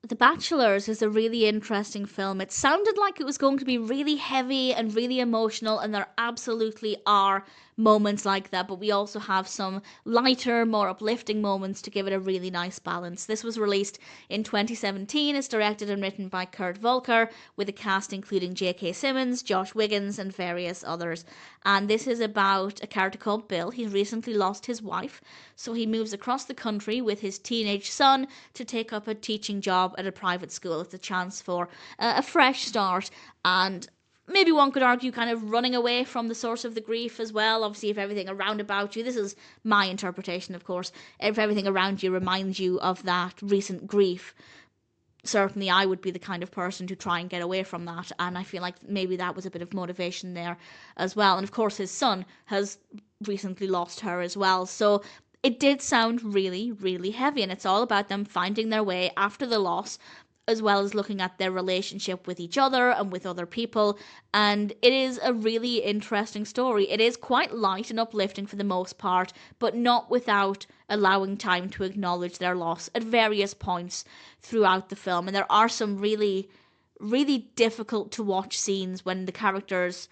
The Bachelors is a really interesting film. It sounded like it was going to be really heavy and really emotional, and there absolutely are moments like that, but we also have some lighter, more uplifting moments to give it a really nice balance. This was released in 2017. It's directed and written by Voelker, with a cast including J.K. Simmons, Josh Wiggins, and various others. And this is about a character called Bill. He's recently lost his wife, so he moves across the country with his teenage son to take up a teaching job at a private school. It's a chance for a fresh start, and maybe one could argue kind of running away from the source of the grief as well. Obviously, if everything around about you, this is my interpretation, of course, if everything around you reminds you of that recent grief, certainly I would be the kind of person to try and get away from that, and I feel like maybe that was a bit of motivation there as well. And of course, his son has recently lost her as well, so it did sound really, really heavy, and it's all about them finding their way after the loss, as well as looking at their relationship with each other and with other people. And it is a really interesting story. It is quite light and uplifting for the most part, but not without allowing time to acknowledge their loss at various points throughout the film. And there are some really, really difficult to watch scenes when the characters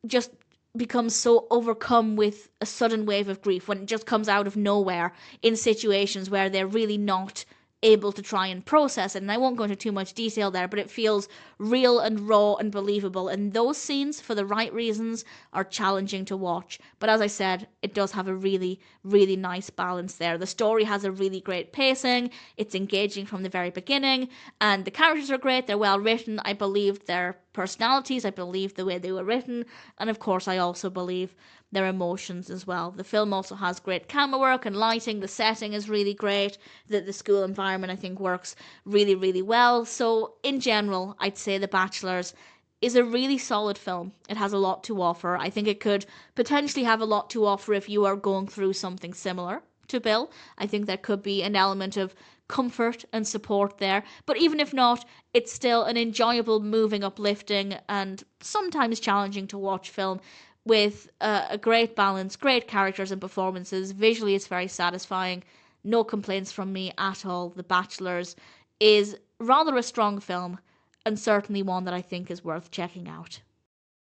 just become so overcome with a sudden wave of grief, when it just comes out of nowhere in situations where they're really not able to try and process it. And I won't go into too much detail there, but it feels real and raw and believable. And those scenes, for the right reasons, are challenging to watch. But as I said, it does have a really, really nice balance there. The story has a really great pacing. It's engaging from the very beginning. And the characters are great. They're well written. I believed their personalities. I believed the way they were written. And of course, I also believe their emotions as well. The film also has great camera work and lighting. The setting is really great. The school environment, I think, works really, really well. So in general, I'd say The Bachelors is a really solid film. It has a lot to offer. I think it could potentially have a lot to offer if you are going through something similar to Bill. I think there could be an element of comfort and support there. But even if not, it's still an enjoyable, moving, uplifting, and sometimes challenging to watch film with a great balance, great characters and performances. Visually, it's very satisfying. No complaints from me at all. The Bachelors is rather a strong film, and certainly one that I think is worth checking out.